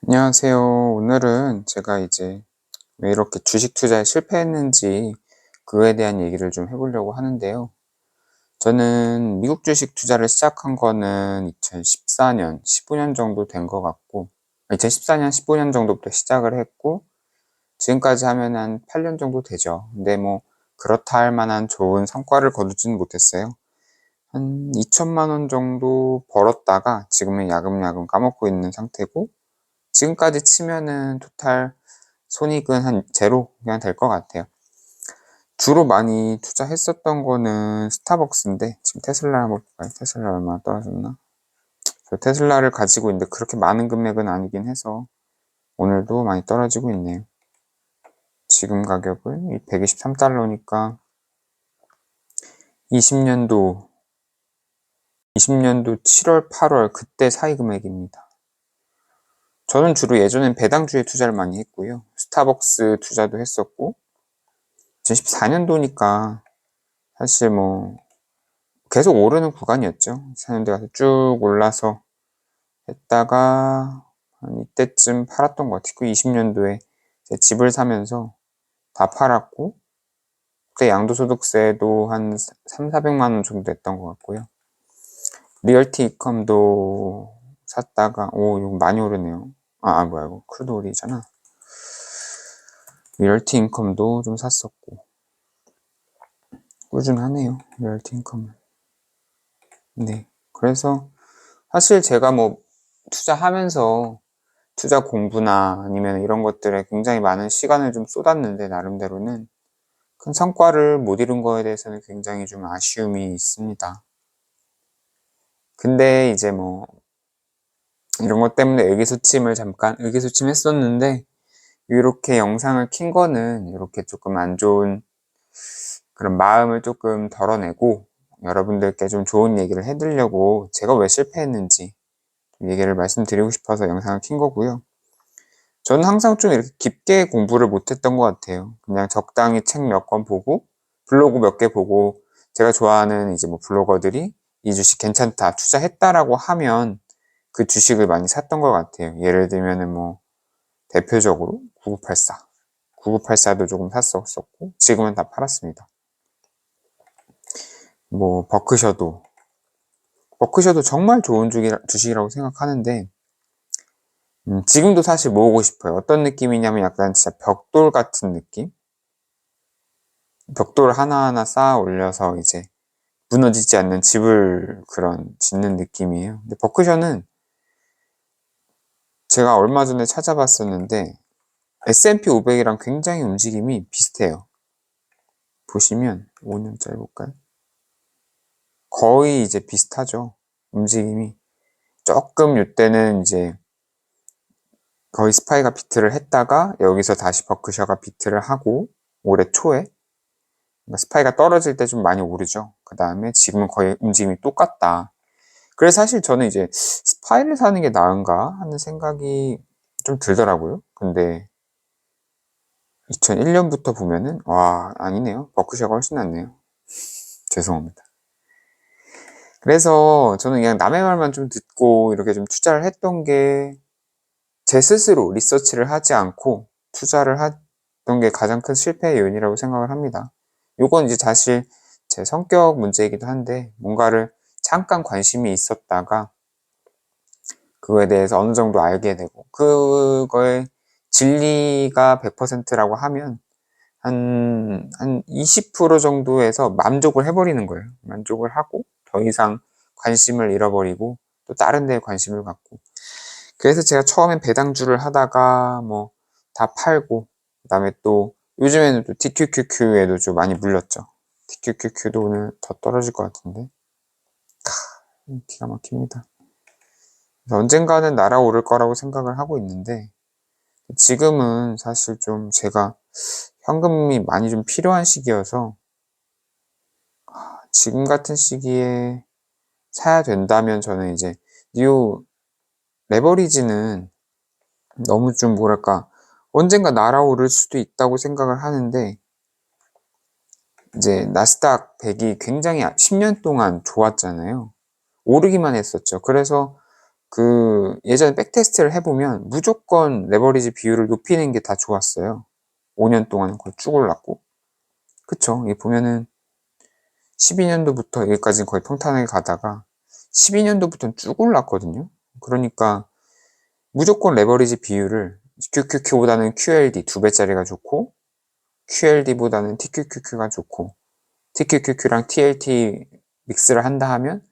안녕하세요. 오늘은 제가 이제 왜 이렇게 주식 투자에 실패했는지 그거에 대한 얘기를 좀 해보려고 하는데요. 저는 미국 주식 투자를 시작한 거는 2014년, 15년 정도 된 것 같고, 2014년, 15년 정도부터 시작을 했고, 지금까지 하면 한 8년 정도 되죠. 근데 뭐, 그렇다 할 만한 좋은 성과를 거두지는 못했어요. 한 2천만 원 정도 벌었다가 지금은 야금야금 까먹고 있는 상태고, 지금까지 치면은 토탈 손익은 한 제로 그냥 될 것 같아요. 주로 많이 투자했었던 거는 스타벅스인데 지금 테슬라 한번 볼까요? 테슬라 얼마나 떨어졌나? 저 테슬라를 가지고 있는데 그렇게 많은 금액은 아니긴 해서 오늘도 많이 떨어지고 있네요. 지금 가격은 123달러니까 20년도 7월, 8월 그때 사이 금액입니다. 저는 주로 예전엔 배당주에 투자를 많이 했고요. 스타벅스 투자도 했었고 2014년도니까 사실 뭐 계속 오르는 구간이었죠. 14년대 가서 쭉 올라서 했다가 한 이때쯤 팔았던 것 같아요. 20년도에 집을 사면서 다 팔았고 그때 양도소득세도 한 3, 400만 원 정도 냈던 것 같고요. 리얼티 이컴도 샀다가 이거 많이 오르네요. 뭐야 이거 크루돌이잖아. 리얼티 인컴도 좀 샀었고 꾸준하네요. 리얼티 인컴은. 네. 그래서 사실 제가 뭐 투자하면서 투자 공부나 아니면 이런 것들에 굉장히 많은 시간을 좀 쏟았는데 나름대로는 큰 성과를 못 이룬 거에 대해서는 굉장히 좀 아쉬움이 있습니다. 근데 이제 뭐 이런 것 때문에 잠깐 의기소침했었는데 이렇게 영상을 킨 거는 이렇게 조금 안 좋은 그런 마음을 조금 덜어내고 여러분들께 좀 좋은 얘기를 해드리려고 제가 왜 실패했는지 얘기를 말씀드리고 싶어서 영상을 킨 거고요. 저는 항상 좀 이렇게 깊게 공부를 못했던 것 같아요. 그냥 적당히 책 몇 권 보고 블로그 몇 개 보고 제가 좋아하는 이제 뭐 블로거들이 이 주식 괜찮다 투자했다라고 하면 그 주식을 많이 샀던 것 같아요. 예를 들면은 뭐 대표적으로 9984도 조금 샀었고 지금은 다 팔았습니다. 뭐 버크셔도 정말 좋은 주식이라고 생각하는데 지금도 사실 모으고 싶어요. 어떤 느낌이냐면 약간 진짜 벽돌 같은 느낌? 벽돌 하나하나 쌓아 올려서 이제 무너지지 않는 집을 짓는 느낌이에요. 근데 버크셔는 제가 얼마 전에 찾아봤었는데 S&P 500이랑 굉장히 움직임이 비슷해요. 보시면 5년짜리 볼까요? 거의 이제 비슷하죠. 움직임이. 조금 이때는 이제 거의 스파이가 비트를 했다가 여기서 다시 버크셔가 비트를 하고 올해 초에 스파이가 떨어질 때 좀 많이 오르죠. 그 다음에 지금은 거의 움직임이 똑같다. 그래서 사실 저는 이제 스파이를 사는 게 나은가 하는 생각이 좀 들더라고요. 근데 2001년부터 보면은 아니네요. 버크셔가 훨씬 낫네요. 죄송합니다. 그래서 저는 그냥 남의 말만 좀 듣고 이렇게 좀 투자를 했던 게 제 스스로 리서치를 하지 않고 투자를 했던 게 가장 큰 실패의 요인이라고 생각을 합니다. 요건 이제 사실 제 성격 문제이기도 한데 뭔가를 잠깐 관심이 있었다가 그거에 대해서 어느 정도 알게 되고 그거의 진리가 100%라고 하면 한 20% 정도에서 만족을 해버리는 거예요. 만족을 하고 더 이상 관심을 잃어버리고 또 다른 데에 관심을 갖고 그래서 제가 처음엔 배당주를 하다가 뭐 다 팔고 그다음에 또 요즘에는 또 TQQQ에도 좀 많이 물렸죠. TQQQ도 오늘 더 떨어질 것 같은데 기가 막힙니다. 언젠가는 날아오를 거라고 생각을 하고 있는데 지금은 사실 좀 제가 현금이 많이 좀 필요한 시기여서 지금 같은 시기에 사야 된다면 저는 이제 뉴 레버리지는 너무 좀 뭐랄까 언젠가 날아오를 수도 있다고 생각을 하는데 이제 나스닥 100이 굉장히 10년 동안 좋았잖아요. 오르기만 했었죠. 그래서 예전에 백테스트를 해보면 무조건 레버리지 비율을 높이는 게 다 좋았어요. 5년 동안 거의 쭉 올랐고. 그쵸? 이 보면은 12년도부터 여기까지는 거의 평탄하게 가다가 12년도부터는 쭉 올랐거든요. 그러니까 무조건 레버리지 비율을 QQQ보다는 QLD 2배짜리가 좋고 QLD보다는 TQQQ가 좋고 TQQQ랑 TLT 믹스를 한다 하면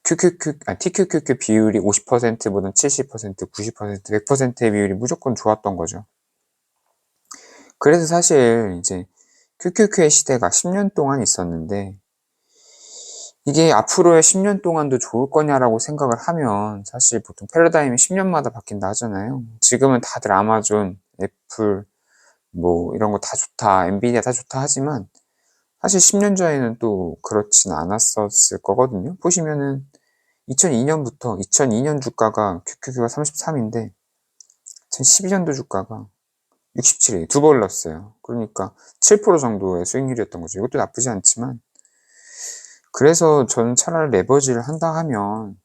TQQQ 비율이 50%보다는 70%, 90%, 100%의 비율이 무조건 좋았던 거죠. 그래서 사실 이제 QQQ의 시대가 10년 동안 있었는데 이게 앞으로의 10년 동안도 좋을 거냐라고 생각을 하면 사실 보통 패러다임이 10년마다 바뀐다 하잖아요. 지금은 다들 아마존, 애플, 뭐 이런 거 다 좋다, 엔비디아 다 좋다 하지만 사실 10년 전에는 또 그렇진 않았었을 거거든요. 보시면은 2002년부터 2002년 주가가 QQQ가 33인데 2012년도 주가가 67이에요. 두 번 올랐어요. 그러니까 7% 정도의 수익률이었던 거죠. 이것도 나쁘지 않지만 그래서 저는 차라리 레버리지를 한다 하면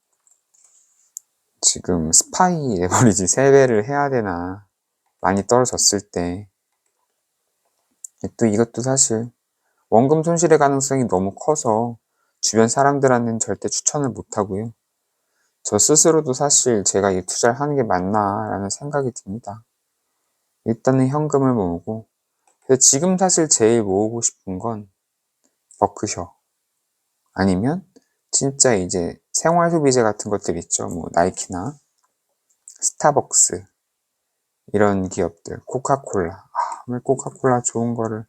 지금 스파이 레버리지 3배를 해야 되나 많이 떨어졌을 때 또 이것도 사실 원금 손실의 가능성이 너무 커서 주변 사람들한테는 절대 추천을 못 하고요. 저 스스로도 사실 제가 이 투자를 하는 게 맞나 라는 생각이 듭니다. 일단은 현금을 모으고 지금 사실 제일 모으고 싶은 건 버크셔 아니면 진짜 이제 생활 소비재 같은 것들 있죠. 뭐 나이키나 스타벅스 이런 기업들, 코카콜라. 왜 코카콜라 좋은 거를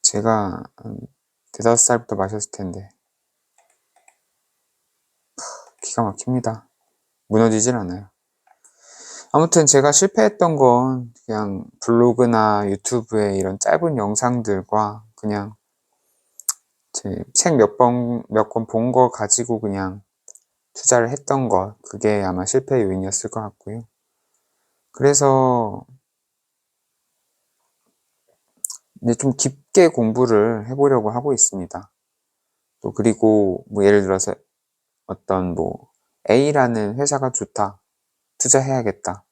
제가 4~5살부터 마셨을 텐데 기가 막힙니다. 무너지질 않아요. 아무튼 제가 실패했던 건 그냥 블로그나 유튜브에 이런 짧은 영상들과 그냥 제 책 몇 권 본 거 가지고 그냥 투자를 했던 것, 그게 아마 실패 요인이었을 것 같고요. 그래서 이제 좀 깊게 공부를 해보려고 하고 있습니다. 또 그리고 뭐 예를 들어서 어떤 뭐 A라는 회사가 좋다, 투자해야겠다,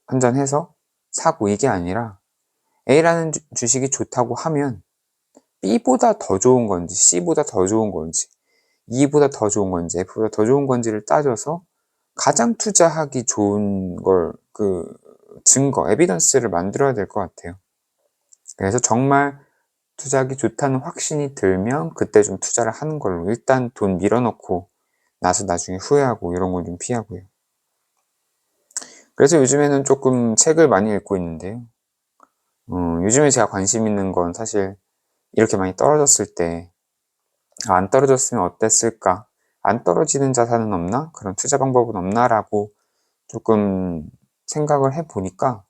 환전해서 사고 이게 아니라 A라는 주식이 좋다고 하면 B보다 더 좋은 건지 C보다 더 좋은 건지 E보다 더 좋은 건지 F보다 더 좋은 건지를 따져서 가장 투자하기 좋은 걸 증거, 에비던스를 만들어야 될 것 같아요. 그래서 정말 투자하기 좋다는 확신이 들면 그때 좀 투자를 하는 걸로 일단 돈 밀어넣고 나서 나중에 후회하고 이런 걸 좀 피하고요. 그래서 요즘에는 조금 책을 많이 읽고 있는데요. 요즘에 제가 관심 있는 건 사실 이렇게 많이 떨어졌을 때 안 떨어졌으면 어땠을까? 안 떨어지는 자산은 없나? 그런 투자 방법은 없나? 라고 조금 생각을 해보니까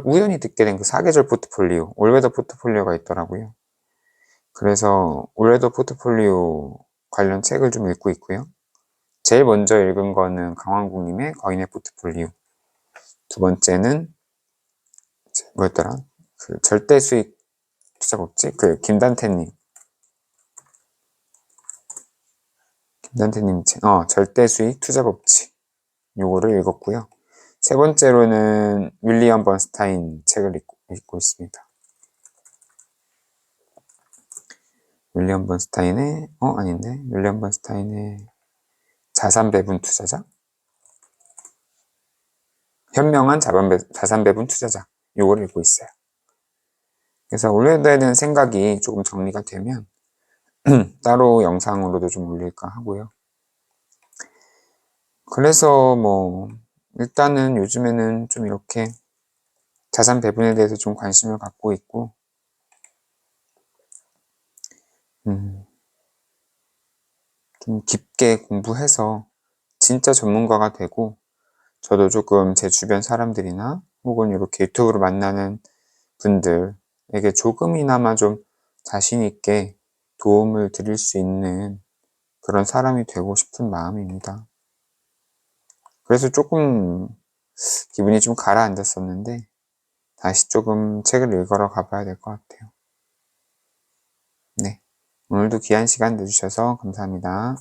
우연히 듣게 된 그 사계절 포트폴리오, 올웨더 포트폴리오가 있더라고요. 그래서 올웨더 포트폴리오 관련 책을 좀 읽고 있고요. 제일 먼저 읽은 거는 강왕국님의 거인의 포트폴리오. 두 번째는 뭐였더라? 그 절대 수익 투자 법칙? 김단태님 책, 절대 수익 투자 법칙. 요거를 읽었고요. 세 번째로는 윌리엄 번스타인 책을 읽고 있습니다. 윌리엄 번스타인의 아닌데 윌리엄 번스타인의 자산 배분 투자자? 현명한 자산 배분 투자자. 요걸 읽고 있어요. 그래서 올려야 되는 생각이 조금 정리가 되면 따로 영상으로도 좀 올릴까 하고요. 그래서 뭐 일단은 요즘에는 좀 이렇게 자산 배분에 대해서 좀 관심을 갖고 있고 좀 깊게 공부해서 진짜 전문가가 되고 저도 조금 제 주변 사람들이나 혹은 이렇게 유튜브로 만나는 분들에게 조금이나마 좀 자신 있게 도움을 드릴 수 있는 그런 사람이 되고 싶은 마음입니다. 그래서 조금 기분이 좀 가라앉았었는데 다시 조금 책을 읽으러 가봐야 될 것 같아요. 네. 오늘도 귀한 시간 내주셔서 감사합니다.